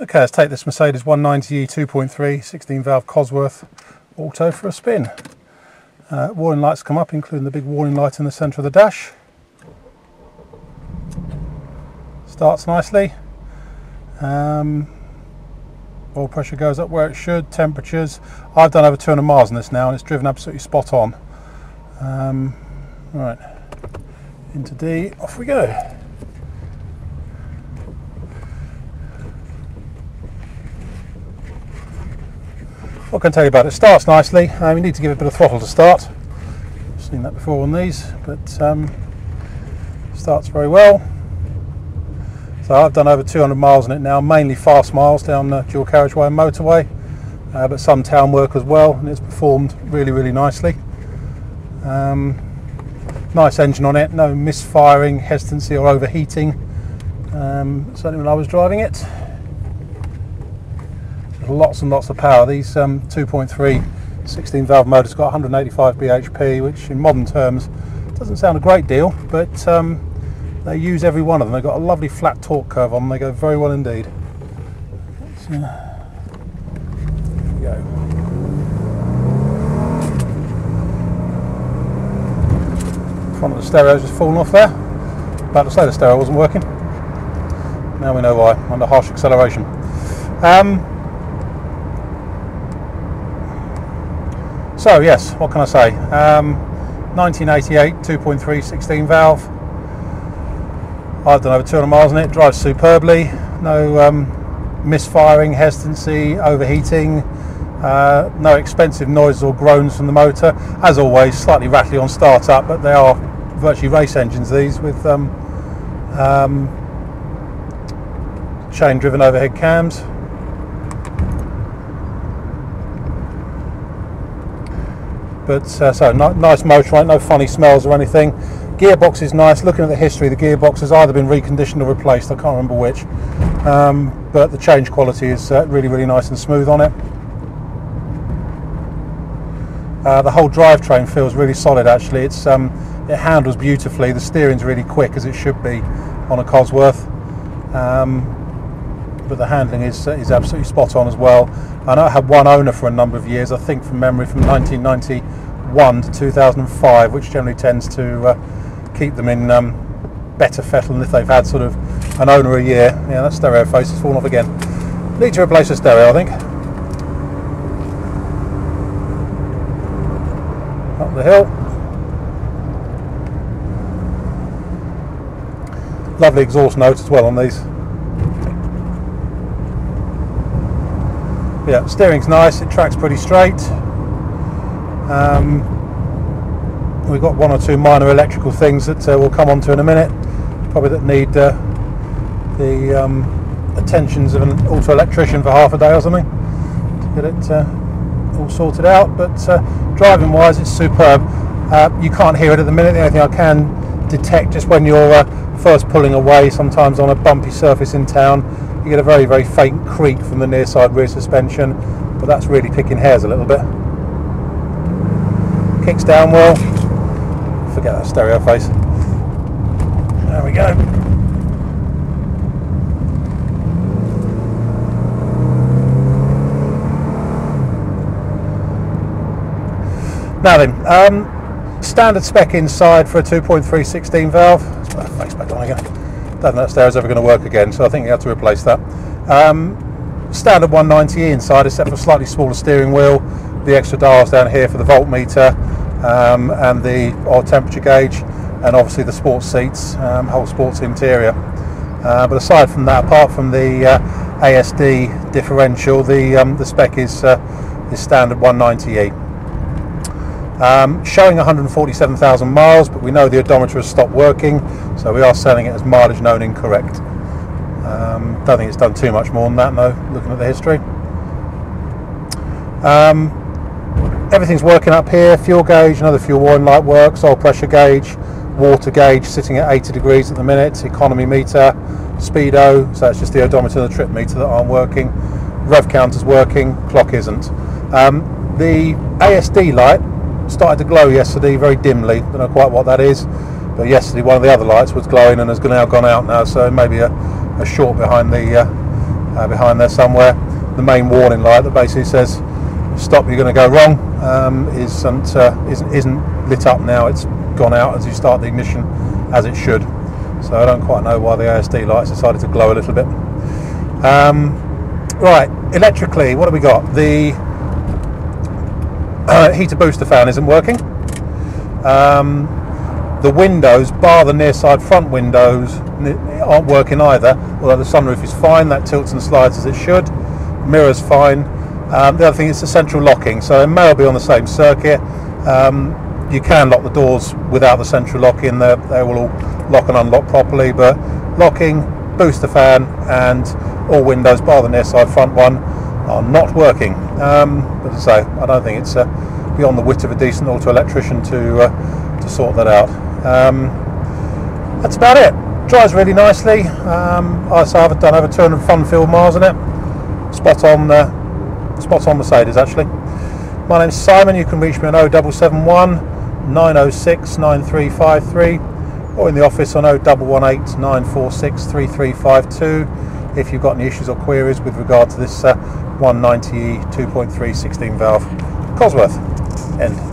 Okay, let's take this Mercedes 190e 2.3 16 valve Cosworth auto for a spin. Warning lights come up, including the big warning light in the centre of the dash. Starts nicely. Oil pressure goes up where it should. Temperatures, I've done over 200 miles on this now and it's driven absolutely spot on. Right, into D, off we go. What can I tell you about it? It starts nicely. You need to give it a bit of throttle to start. I've seen that before on these, but starts very well. So I've done over 200 miles on it now, mainly fast miles down dual carriageway and motorway, but some town work as well, and it's performed really nicely. Nice engine on it, no misfiring, hesitancy or overheating, certainly when I was driving it. Lots and lots of power. These 2.3 16 valve motors got 185 bhp, which in modern terms doesn't sound a great deal, but they use every one of them. They've got a lovely flat torque curve on them. They go very well indeed. There we go. Front of the stereo's just fallen off there. About to say the stereo wasn't working. Now we know why, under harsh acceleration. So yes, what can I say? 1988 2.3 16 valve. I've done over 200 miles on it. Drives superbly. No misfiring, hesitancy, overheating. No expensive noises or groans from the motor. As always, slightly rattly on start up, but they are virtually race engines these, with chain driven overhead cams. But so nice motor on it, no funny smells or anything. Gearbox is nice. Looking at the history, the gearbox has either been reconditioned or replaced. I can't remember which. But the change quality is really nice and smooth on it. The whole drivetrain feels really solid. Actually, it handles beautifully. The steering's really quick, as it should be on a Cosworth. But the handling is absolutely spot on as well. I know I had one owner for a number of years, I think from memory from 1991 to 2005, which generally tends to keep them in better fettle than if they've had sort of an owner a year. Yeah, that stereo face has fallen off again. Need to replace the stereo, I think. Up the hill. Lovely exhaust note as well on these. Yeah, steering's nice, it tracks pretty straight. We've got one or two minor electrical things that we'll come on to in a minute, probably that need the attentions of an auto electrician for half a day or something to get it all sorted out. But driving wise, it's superb. You can't hear it at the minute. The only thing I can detect just when you're first pulling away, sometimes on a bumpy surface in town, you get a very faint creak from the near side rear suspension, but that's really picking hairs a little bit. Kicks down well. Forget that stereo face. There we go. Now then, standard spec inside for a 2.3 16 valve. Let's put that face back on again. Don't think that stereo's ever going to work again, so I think you have to replace that. Standard 190e inside, except for a slightly smaller steering wheel, the extra dials down here for the voltmeter, and the oil temperature gauge, and obviously the sports seats, whole sports interior. But aside from that, apart from the ASD differential, the spec is standard 190e. Showing 147,000 miles, but we know the odometer has stopped working, so we are selling it as mileage known incorrect. Don't think it's done too much more than that, though, looking at the history. Everything's working up here. Fuel gauge, another fuel warning light works, oil pressure gauge, water gauge sitting at 80 degrees at the minute, economy meter, speedo, so it's just the odometer and the trip meter that aren't working. Rev counter's working, clock isn't. The ASD light started to glow yesterday very dimly. Don't know quite what that is, but yesterday one of the other lights was glowing and has now gone out now, so maybe a short behind the behind there somewhere. The main warning light that basically says stop, you're going to go wrong, isn't lit up now. It's gone out as you start the ignition, as it should. So I don't quite know why the ASD lights decided to glow a little bit. Right, electrically, what have we got? The heater booster fan isn't working. The windows, bar the near side front windows, aren't working either, although the sunroof is fine, that tilts and slides as it should. Mirror's fine. The other thing is the central locking, so it may well be on the same circuit. You can lock the doors without the central locking, they will all lock and unlock properly, but locking, booster fan and all windows bar the near side front one are not working. But as I say, I don't think it's beyond the wit of a decent auto electrician to sort that out. That's about it. Drives really nicely. I've done over 200 fun-filled miles on it. Spot on Mercedes, actually. My name's Simon. You can reach me on 0771 906 9353 or in the office on 0118 946 3352 if you've got any issues or queries with regard to this 190E 2.3 16 valve Cosworth. End.